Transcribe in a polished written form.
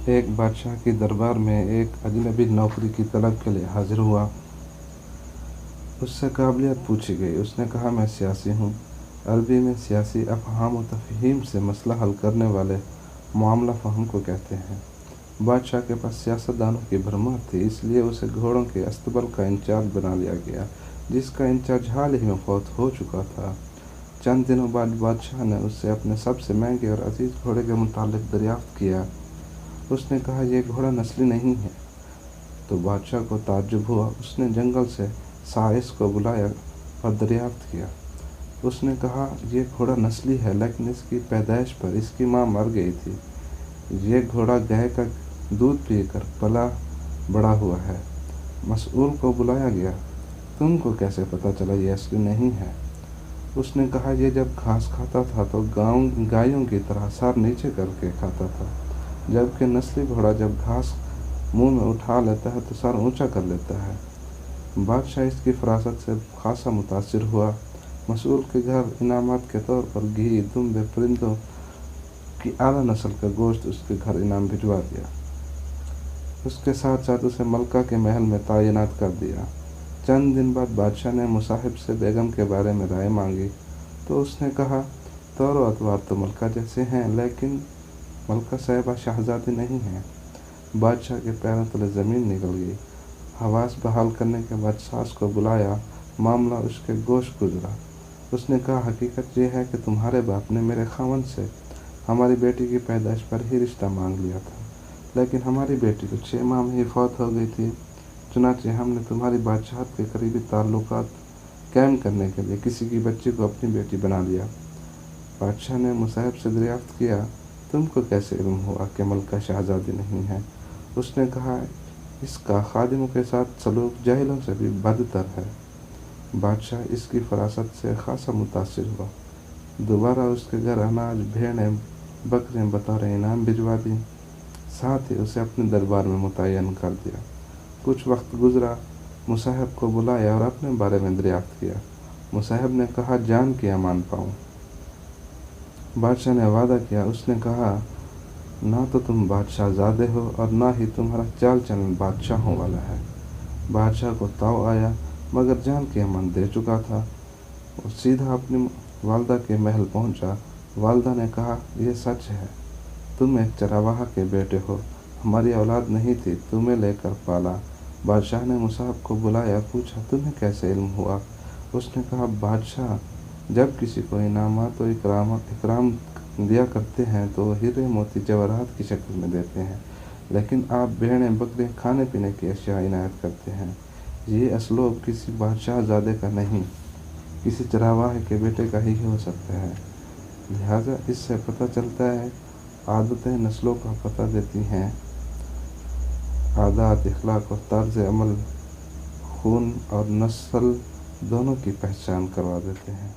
ایک بادشاہ کی دربار میں ایک اجنبی نوکری کی طلب کے لیے حاضر ہوا۔ اس سے قابلیت پوچھی گئی۔ اس نے کہا، میں سیاسی ہوں۔ عربی میں سیاسی افہام و تفہیم سے مسئلہ حل کرنے والے معاملہ فہم کو کہتے ہیں۔ بادشاہ کے پاس سیاستدانوں کی بھرمار تھی، اس لیے اسے گھوڑوں کے استبل کا انچارج بنا لیا گیا، جس کا انچارج حال ہی میں فوت ہو چکا تھا۔ چند دنوں بعد بادشاہ نے اس سے اپنے سب سے مہنگے اور عزیز گھوڑے کے متعلق دریافت کیا۔ اس نے کہا، یہ گھوڑا نسلی نہیں ہے۔ تو بادشاہ کو تعجب ہوا۔ اس نے جنگل سے سائس کو بلایا اور دریافت کیا۔ اس نے کہا، یہ گھوڑا نسلی ہے، لیکن اس کی پیدائش پر اس کی ماں مر گئی تھی۔ یہ گھوڑا گائے کا دودھ پی کر پلا بڑا ہوا ہے۔ مسئول کو بلایا گیا۔ تم کو کیسے پتہ چلا یہ اصلی نہیں ہے؟ اس نے کہا، یہ جب گھاس کھاتا تھا تو گایوں کی طرح سر نیچے کر کے کھاتا تھا، جبکہ نسلی گھوڑا جب گھاس منہ میں اٹھا لیتا ہے تو سر اونچا کر لیتا ہے۔ بادشاہ اس کی فراست سے خاصا متاثر ہوا۔ مسئول کے گھر انعامات کے طور پر گھی، دمبے، پرندوں کی اعلیٰ نسل کا گوشت اس کے گھر انعام بھجوا دیا۔ اس کے ساتھ ساتھ اسے ملکہ کے محل میں تعینات کر دیا۔ چند دن بعد بادشاہ نے مصاحب سے بیگم کے بارے میں رائے مانگی، تو اس نے کہا، طور و اطوار تو ملکہ جیسے ہیں، لیکن ملکہ صاحبہ شہزادی نہیں ہیں۔ بادشاہ کے پیروں تلے زمین نکل گئی۔ حواس بحال کرنے کے بعد ساس کو بلایا۔ معاملہ اس کے گوش گزرا۔ اس نے کہا، حقیقت یہ ہے کہ تمہارے باپ نے میرے خاوند سے ہماری بیٹی کی پیدائش پر ہی رشتہ مانگ لیا تھا، لیکن ہماری بیٹی تو 6 ماہ میں ہی فوت ہو گئی تھی۔ چنانچہ ہم نے تمہاری بادشاہت کے قریبی تعلقات قائم کرنے کے لیے کسی کی بچی کو اپنی بیٹی بنا لیا۔ بادشاہ نے مصاحب سے دریافت کیا، تم کو کیسے علم ہوا کہ ملکہ شہزادی نہیں ہے؟ اس نے کہا، اس کا خادموں کے ساتھ سلوک جاہلوں سے بھی بدتر ہے۔ بادشاہ اس کی فراست سے خاصا متاثر ہوا۔ دوبارہ اس کے گھر اناج، بھیڑیں، بکریاں بطور انعام بھجوا دیں، ساتھ ہی اسے اپنے دربار میں متعین کر دیا۔ کچھ وقت گزرا۔ مصاحب کو بلایا اور اپنے بارے میں دریافت کیا۔ مصاحب نے کہا، جان کی امان پاؤں۔ بادشاہ نے وعدہ کیا۔ اس نے کہا، نہ تو تم بادشاہ زادے ہو اور نہ ہی تمہارا چال چلن بادشاہوں والا ہے۔ بادشاہ کو تاؤ آیا، مگر جان کی امان دے چکا تھا۔ وہ سیدھا اپنی والدہ کے محل پہنچا۔ والدہ نے کہا، یہ سچ ہے، تم ایک چرواہا کے بیٹے ہو، ہماری اولاد نہیں تھی، تمہیں لے کر پالا۔ بادشاہ نے مصاحب کو بلایا، پوچھا، تمہیں کیسے علم ہوا؟ اس نے کہا، بادشاہ جب کسی کو انعامات و اکرام دیا کرتے ہیں تو ہیرے موتی جواہرات کی شکل میں دیتے ہیں، لیکن آپ بھیڑیں بکریاں کھانے پینے کی اشیاء عنایت کرتے ہیں۔ یہ اسلوب کسی بادشاہ زادے کا نہیں، کسی چرواہے کے بیٹے کا ہی ہو سکتا ہے۔ لہٰذا اس سے پتہ چلتا ہے، عادتیں نسلوں کا پتہ دیتی ہیں، عادات، اخلاق اور طرز عمل خون اور نسل دونوں کی پہچان کروا دیتے ہیں۔